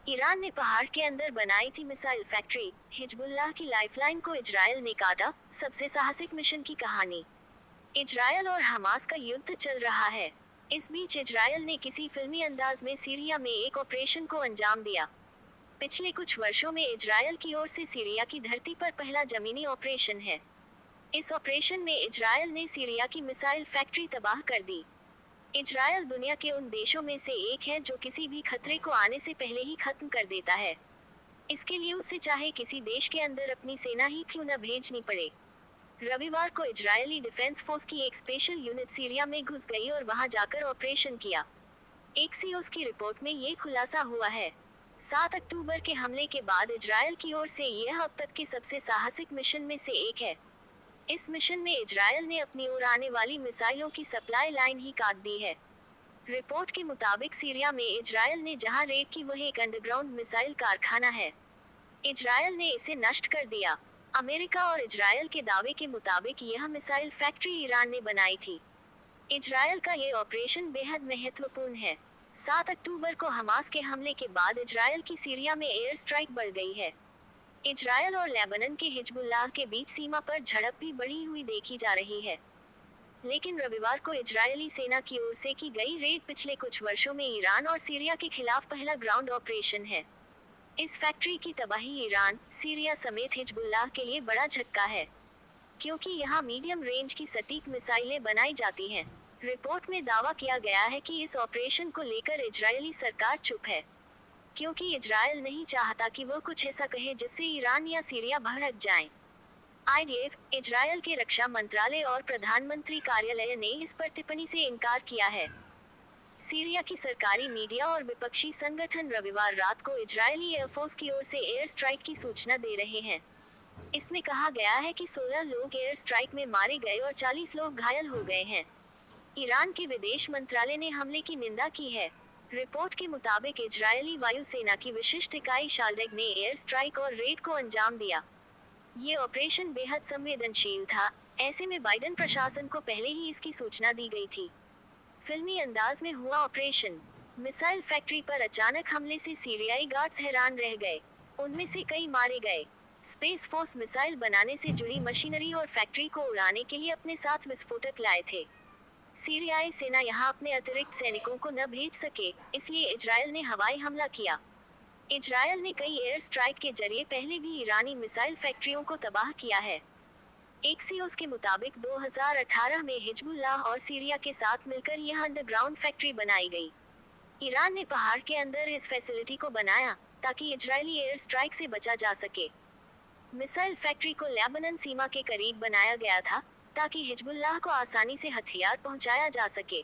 Iran ने पहाड़ के अंदर बनाई थी मिसाइल फैक्ट्री। हिजबुल्लाह की लाइफलाइन को इजरायल ने काटा। सबसे साहसिक मिशन की कहानी। इजरायल और हमास का युद्ध चल रहा है। इस बीच इजरायल ने किसी फिल्मी अंदाज में सीरिया में एक ऑपरेशन को अंजाम दिया। पिछले कुछ वर्षों में इजरायल की ओर से सीरिया की धरती पर पहला जमीनी ऑपरेशन है। इस ऑपरेशन में इजरायल ने सीरिया की मिसाइल फैक्ट्री तबाह कर दी। इजरायल दुनिया के उन देशों में से एक है जो किसी भी खतरे को आने से पहले ही खत्म कर देता है। इसके लिए उसे चाहे किसी देश के अंदर अपनी सेना ही क्यों न भेजनी पड़े। रविवार को इजरायली डिफेंस फोर्स की एक स्पेशल यूनिट सीरिया में घुस गई और वहां जाकर ऑपरेशन किया। एक्सियोस की रिपोर्ट में ये खुलासा हुआ है। 7 अक्टूबर के हमले के बाद इजरायल की ओर से यह अब तक के सबसे साहसिक मिशन में से एक है। इस मिशन में इजरायल ने अपनी ओर आने वाली मिसाइलों की सप्लाई लाइन ही काट दी है। रिपोर्ट के मुताबिक सीरिया में इजरायल ने जहां रेड की वह एक अंडरग्राउंड मिसाइल कारखाना है। इजरायल ने इसे नष्ट कर दिया। अमेरिका और इजरायल के दावे के मुताबिक यह मिसाइल फैक्ट्री ईरान ने बनाई थी। इजरायल का ये ऑपरेशन बेहद महत्वपूर्ण है। 7 अक्टूबर को हमास के हमले के बाद इजरायल की सीरिया में एयर स्ट्राइक बढ़ गई है। इजरायल और लेबनान के हिजबुल्लाह के बीच सीमा पर झड़प भी बढ़ी हुई देखी जा रही है। लेकिन रविवार को इजरायली सेना की ओर से की गई रेड पिछले कुछ वर्षों में ईरान और सीरिया के खिलाफ पहला ग्राउंड ऑपरेशन है। इस फैक्ट्री की तबाही ईरान, सीरिया समेत हिजबुल्लाह के लिए बड़ा झटका है, क्योंकि यहाँ मीडियम रेंज की सटीक मिसाइलें बनाई जाती हैं। रिपोर्ट में दावा किया गया है कि इस ऑपरेशन को लेकर इजरायली सरकार चुप है, क्योंकि इजरायल नहीं चाहता कि वो कुछ ऐसा कहे जिससे ईरान या सीरिया भड़क जाएं। आईडीएफ, इजरायल के रक्षा मंत्रालय और प्रधानमंत्री कार्यालय ने इस पर टिप्पणी से इनकार किया है। सीरिया की सरकारी मीडिया और विपक्षी संगठन रविवार रात को इजरायली एयरफोर्स की ओर से एयर स्ट्राइक की सूचना दे रहे हैं। इसमें कहा गया है कि 16 लोग एयर स्ट्राइक में मारे गए और 40 लोग घायल हो गए हैं। ईरान के विदेश मंत्रालय ने हमले की निंदा की है। रिपोर्ट के मुताबिक इजरायली वायुसेना की विशिष्ट इकाई शालडेग ने एयर स्ट्राइक और रेड को अंजाम दिया। ये ऑपरेशन बेहद संवेदनशील था, ऐसे में बाइडेन प्रशासन को पहले ही इसकी सूचना दी गई थी। फिल्मी अंदाज में हुआ ऑपरेशन। मिसाइल फैक्ट्री पर अचानक हमले से सीरियाई गार्ड्स हैरान रह गए। उनमें से कई मारे गए। स्पेस फोर्स मिसाइल बनाने से जुड़ी मशीनरी और फैक्ट्री को उड़ाने के लिए अपने साथ विस्फोटक लाए थे। सीरियाई सेना यहां अपने अतिरिक्त सैनिकों को न भेज सके, इसलिए इजरायल ने हवाई हमला किया। इजरायल ने कई एयर स्ट्राइक के जरिए पहले भी ईरानी मिसाइल फैक्ट्रियों को तबाह किया है। एक्सियोस के मुताबिक 2018 में हिजबुल्लाह और सीरिया के साथ मिलकर यह अंडरग्राउंड फैक्ट्री बनाई गई। ईरान ने पहाड़ के अंदर इस फैसिलिटी को बनाया ताकि इजरायली एयर स्ट्राइक से बचा जा सके। मिसाइल फैक्ट्री को लेबनान सीमा के करीब बनाया गया था ताकि हिजबुल्लाह को आसानी से हथियार पहुंचाया जा सके।